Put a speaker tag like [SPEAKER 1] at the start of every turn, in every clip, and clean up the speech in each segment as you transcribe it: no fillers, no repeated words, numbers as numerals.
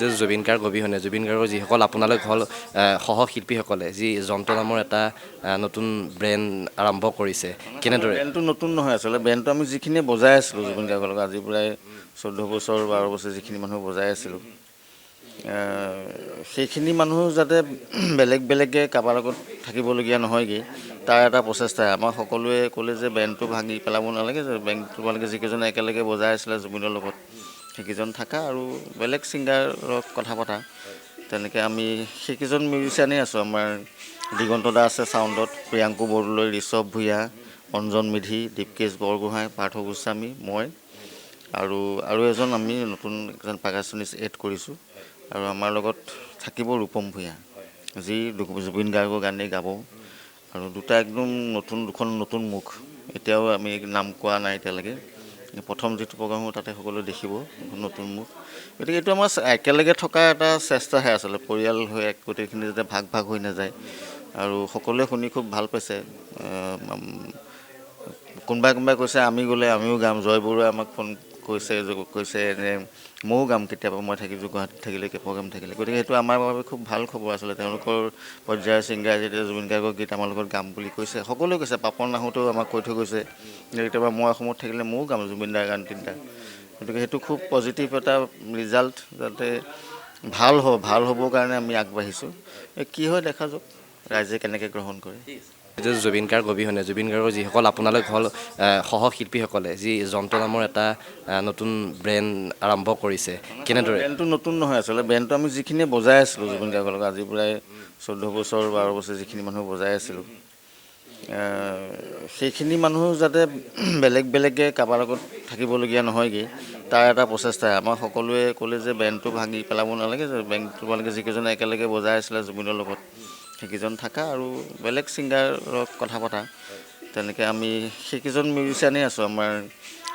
[SPEAKER 1] যে জুবিন গাৰ্গ অবিহনে জুবিন গাৰ্গৰ যিসকল আপোনালোক হ'ল সহশিল্পীসকলে যি যন্ত্ৰ নামৰ এটা নতুন ব্ৰেণ্ড আৰম্ভ কৰিছে কেনেদৰে
[SPEAKER 2] ব্ৰেণ্ডটো নতুন নহয় আচলতে ব্ৰেণ্ডটো আমি যিখিনি বজাই আছিলোঁ জুবিন গাৰ্গৰ লগত আজি প্ৰায় 14 বছৰ 12 বছৰ যিখিনি মানুহ বজাই আছিলোঁ সেইখিনি মানুহ যাতে বেলেগ বেলেগকৈ কাৰোবাৰ লগত থাকিবলগীয়া নহয়গৈ তাৰ এটা প্ৰচেষ্টা আমাৰ সকলোৱে ক'লে যে ব্ৰেণ্ডটো ভাঙি পেলাব নালাগে যে ব্ৰেণ্ডটো তোমালোকে যিকেইজনে একেলগে বজাই আছিলে জুবিনৰ লগত সেইকেইজন থাকা আৰু বেলেগ ছিংগাৰক কথা পতা তেনেকৈ আমি সেইকেইজন মিউজিচিয়ানেই আছোঁ আমাৰ দিগন্ত দা আছে চাউণ্ডত প্ৰিয়াংকু বৰদলৈ ঋষভ ভূঞা অঞ্জন মেধি দীপকেশ বৰগোহাঁই পাৰ্থ গোস্বামী মই আৰু এজন আমি নতুন এজন পাৰ্কাচনিষ্ট এড কৰিছোঁ আৰু আমাৰ লগত থাকিব ৰূপম ভূঞা যি জুবিন গাৰ্গৰ গানেই গাব আৰু দুটা একদম দুখন নতুন মুখ এতিয়াও আমি নাম কোৱা নাই এতিয়ালৈকে প্ৰথম যিটো প্ৰগ্ৰাম হ'ব তাতে সকলোৱে দেখিব নতুন মুখ গতিকে এইটো আমাৰ একেলগে থকা এটা চেষ্টাহে আচলতে পৰিয়াল হৈ গোটেইখিনি যাতে ভাগ ভাগ হৈ নাযায় আৰু সকলোৱে শুনি খুব ভাল পাইছে কোনোবাই কৈছে আমি গ'লে আমিও গাম জয় বৰুৱাই আমাক ফোন কৈছে এনে ময়ো গাম কেতিয়াবা মই থাকিছোঁ গুৱাহাটীত থাকিলে প্ৰগ্ৰাম থাকিলে গতিকে সেইটো আমাৰ বাবে খুব ভাল খবৰ আচলতে তেওঁলোকৰ পৰ্যায়ৰ ছিংগাৰ যেতিয়া জুবিন গাৰ্গৰ গীত আমাৰ লগত গাম বুলি কৈছে সকলোৱে কৈছে পাপন আহোঁতেও আমাক কৈ থৈ গৈছে কেতিয়াবা মই অসমত থাকিলে ময়ো গাম জুবিন দাৰ গান তিনিটা গতিকে সেইটো খুব পজিটিভ এটা ৰিজাল্ট যাতে ভাল হ'বৰ কাৰণে আমি আগবাঢ়িছোঁ কি হয় দেখা যাওক ৰাইজে কেনেকৈ গ্ৰহণ কৰে
[SPEAKER 1] যে জুবিন গাৰ্গ অবিহনে জুবিন গাৰ্গৰ যিসকল আপোনালোক হ'ল সহশিল্পীসকলে যি যন্ত্ৰ নামৰ এটা নতুন ব্ৰেণ্ড আৰম্ভ কৰিছে কেনেদৰে
[SPEAKER 2] ব্ৰেণ্ডটো নতুন নহয় আচলতে ব্ৰেণ্ডটো আমি যিখিনি বজাই আছিলোঁ জুবিন গাৰ্গৰ লগত আজি প্ৰায় 14 বছৰ 12 বছৰ যিখিনি মানুহ বজাই আছিলোঁ সেইখিনি মানুহ যাতে বেলেগ বেলেগকৈ কাৰোবাৰ লগত থাকিবলগীয়া নহয়গৈ তাৰ এটা প্ৰচেষ্টা আমাৰ সকলোৱে ক'লে যে ব্ৰেণ্ডটো ভাঙি পেলাব নালাগে যে ব্ৰেণ্ডটো তোমালোকে যিকেইজনে একেলগে বজাই আছিলে জুবিনৰ লগত সেইকেইজন থাকা আৰু বেলেগ ছিংগাৰক কথা পতা তেনেকৈ আমি সেইকেইজন মিউজিচিয়ানেই আছোঁ আমাৰ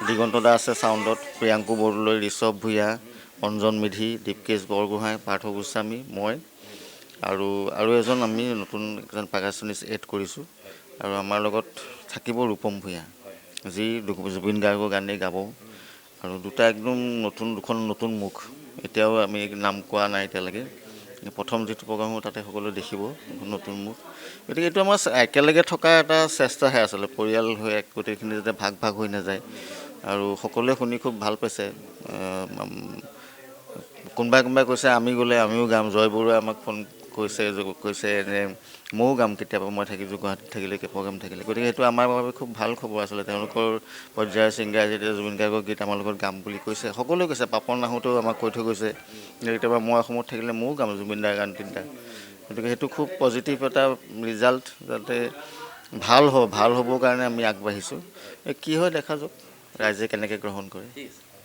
[SPEAKER 2] দিগন্ত দা আছে চাউণ্ডত প্ৰিয়াংকু বৰদলৈ ঋষভ ভূঞা অঞ্জন মেধি দীপকেশ বৰগোহাঁই পাৰ্থ গোস্বামী মই আৰু এজন আমি নতুন এজন পাৰ্কাচনিষ্ট এড কৰিছোঁ আৰু আমাৰ লগত থাকিব ৰূপম ভূঞা যি জুবিন গাৰ্গৰ গানেই গাব আৰু দুটা একদম দুখন নতুন মুখ এতিয়াও আমি নাম কোৱা নাই এতিয়ালৈকে প্ৰথম যিটো প্ৰগ্ৰাম হ'ব তাতে সকলোৱে দেখিব নতুন মুখ গতিকে এইটো আমাৰ একেলগে থকা এটা চেষ্টাহে আচলতে পৰিয়াল হৈ গোটেইখিনি যাতে ভাগ ভাগ হৈ নাযায় আৰু সকলোৱে শুনি খুব ভাল পাইছে কোনোবাই কৈছে আমি গ'লে আমিও গাম জয় বৰুৱাই আমাক ফোন কৈছে এনে ময়ো গাম কেতিয়াবা মই থাকিছোঁ গুৱাহাটীত থাকিলে প্ৰগ্ৰাম থাকিলে গতিকে সেইটো আমাৰ বাবে খুব ভাল খবৰ আচলতে তেওঁলোকৰ পৰ্যায়ৰ ছিংগাৰ যেতিয়া জুবিন গাৰ্গৰ গীত আমাৰ লগত গাম বুলি কৈছে সকলোৱে কৈছে পাপন আহোঁতেও আমাক কৈ থৈ গৈছে কেতিয়াবা মই অসমত থাকিলে ময়ো গাম জুবিন দাৰ গান তিনিটা গতিকে সেইটো খুব পজিটিভ এটা ৰিজাল্ট যাতে ভাল হ'বৰ কাৰণে আমি আগবাঢ়িছোঁ কি হয় দেখা যাওক ৰাইজে কেনেকৈ গ্ৰহণ কৰে